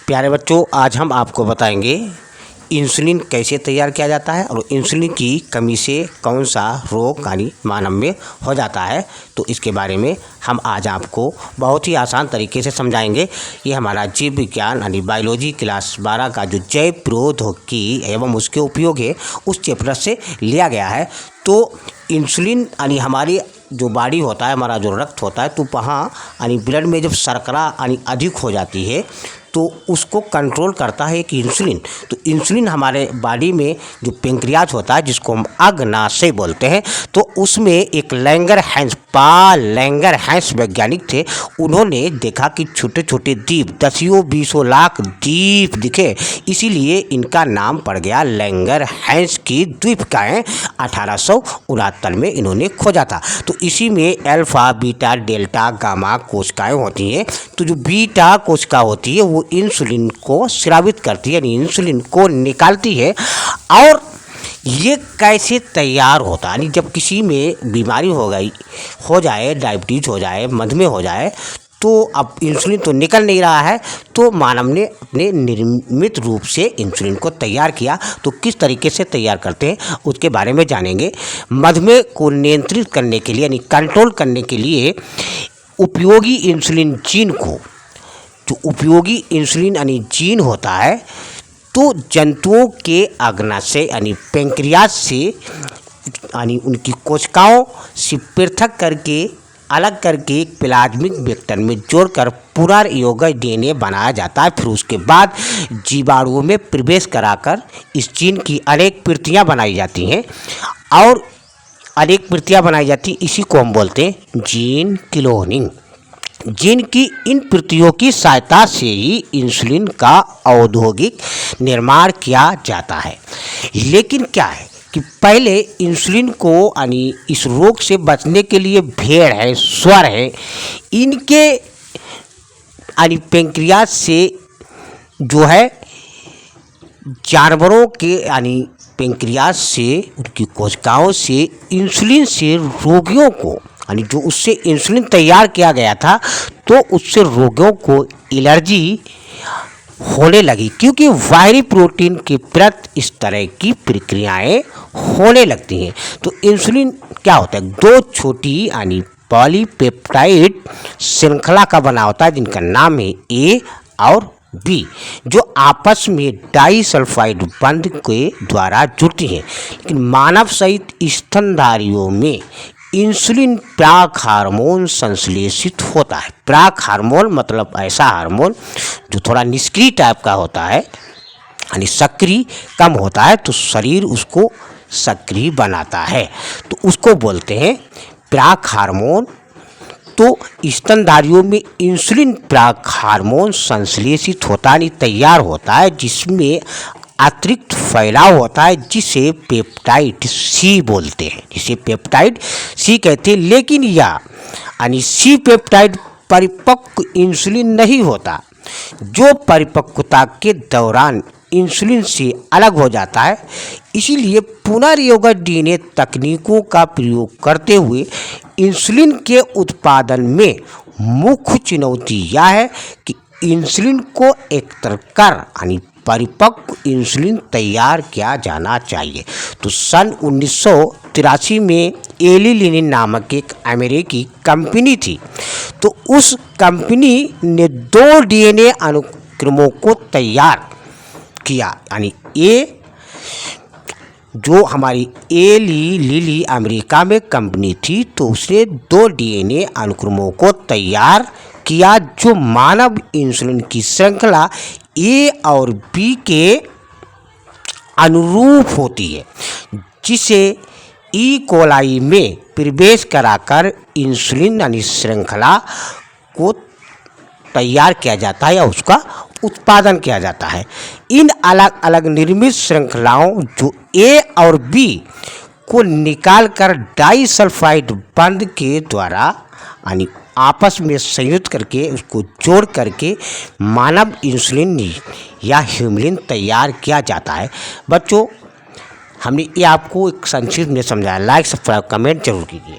प्यारे बच्चों, आज हम आपको बताएंगे इंसुलिन कैसे तैयार किया जाता है और इंसुलिन की कमी से कौन सा रोग यानी मानव में हो जाता है। तो इसके बारे में हम आज आपको बहुत ही आसान तरीके से समझाएंगे। ये हमारा जीव विज्ञान यानी बायोलॉजी क्लास 12 का जो जैव प्रौद्योगिकी एवं उसके उपयोग है उस चैप्टर से लिया गया है। तो इंसुलिन यानी हमारी जो बॉडी होता है, हमारा जो रक्त होता है, तो वहाँ यानी ब्लड में जब शर्करा यानी अधिक हो जाती है तो उसको कंट्रोल करता है कि इंसुलिन। तो इंसुलिन हमारे बॉडी में जो पेंक्रियाज होता है जिसको हम अग्नाशय बोलते हैं, तो उसमें एक लैंगरहैंस वैज्ञानिक थे। उन्होंने देखा कि छोटे छोटे द्वीप 10-20 लाख द्वीप दिखे, इसीलिए इनका नाम पड़ गया लैंगरहैंस की द्वीपकाएँ। 1869 में इन्होंने खोजा था। तो इसी में अल्फा, बीटा, डेल्टा, गामा कोशिकाएँ होती हैं। तो जो बीटा कोशिका होती है वो इंसुलिन को स्रावित करती है, यानी इंसुलिन को निकालती है। और ये कैसे तैयार होता है, यानी जब किसी में बीमारी हो जाए, डायबिटीज हो जाए, मधुमेह हो जाए, तो अब इंसुलिन तो निकल नहीं रहा है, तो मानव ने अपने निर्मित रूप से इंसुलिन को तैयार किया। तो किस तरीके से तैयार करते हैं उसके बारे में जानेंगे। मधुमेह को नियंत्रित करने के लिए यानी कंट्रोल करने के लिए उपयोगी इंसुलिन जीन को, जो उपयोगी इंसुलिन यानी जीन होता है, तो जंतुओं के अग्नाशय यानी पेंक्रियाज से यानी उनकी कोशिकाओं से पृथक करके अलग करके एक प्लाज्मिक वेक्टर में जोड़कर पूरा योगज डीएनए बनाया जाता है। फिर उसके बाद जीवाणुओं में प्रवेश कराकर इस जीन की अनेक प्रतियां बनाई जाती हैं और अनेक प्रतियां बनाई जाती, इसी को हम बोलते हैं जीन क्लोनिंग। जीन की इन प्रतियों की सहायता से ही इंसुलिन का औद्योगिक निर्माण किया जाता है। लेकिन क्या है कि पहले इंसुलिन को यानी इस रोग से बचने के लिए भेड़ है, सुअर है, इनके यानी पेंक्रियाज से जो है जानवरों के यानी पेंक्रियाज से उनकी कोशिकाओं से इंसुलिन से रोगियों को यानी जो उससे इंसुलिन तैयार किया गया था तो उससे रोगियों को एलर्जी होने लगी, क्योंकि बाहरी प्रोटीन के प्रति इस तरह की प्रक्रियाएं होने लगती हैं। तो इंसुलिन क्या होता है, दो छोटी यानी पॉलीपेप्टाइड श्रृंखला का बना होता है जिनका नाम है ए और बी, जो आपस में डाइसल्फाइड बंध के द्वारा जुड़ती हैं। लेकिन मानव सहित स्तनधारियों में इंसुलिन प्राक हार्मोन संश्लेषित होता है। प्राक हार्मोन मतलब ऐसा हार्मोन जो थोड़ा निष्क्रिय टाइप का होता है, यानी सक्रिय कम होता है, तो शरीर उसको सक्रिय बनाता है, तो उसको बोलते हैं प्राक हार्मोन। तो स्तनधारियों में इंसुलिन प्राक हार्मोन संश्लेषित होता है, तैयार होता है, जिसमें अतिरिक्त फैलाव होता है, जिसे पेप्टाइड सी बोलते हैं, जिसे पेप्टाइड सी कहते हैं। लेकिन यह यानी सी पेप्टाइड परिपक्व इंसुलिन नहीं होता, जो परिपक्वता के दौरान इंसुलिन से अलग हो जाता है। इसीलिए पुनर्योगज डीएनए तकनीकों का प्रयोग करते हुए इंसुलिन के उत्पादन में मुख्य चुनौती यह है कि इंसुलिन को एकत्र कर यानी परिपक्व इंसुलिन तैयार किया जाना चाहिए। तो सन 1983 में एली लिनिन नामक एक अमेरिकी कंपनी थी। तो उस कंपनी ने 2 डीएनए अनुक्रमों को तैयार किया, यानी ए जो हमारी एली लिली अमेरिका में कंपनी थी, तो उसने 2 डीएनए अनुक्रमों को तैयार किया जो मानव इंसुलिन की श्रृंखला ए और बी के अनुरूप होती है, जिसे ई कोलाई में प्रवेश कराकर इंसुलिन यानी श्रृंखला को तैयार किया जाता है या उसका उत्पादन किया जाता है। इन अलग अलग निर्मित श्रृंखलाओं जो ए और बी को निकालकर डाइसल्फाइड बंध के द्वारा यानी आपस में संयुक्त करके उसको जोड़ करके मानव इंसुलिन या ह्यूमलिन तैयार किया जाता है। बच्चों, हमने ये आपको एक संक्षिप्त में समझाया। लाइक, सब्सक्राइब, कमेंट जरूर कीजिए।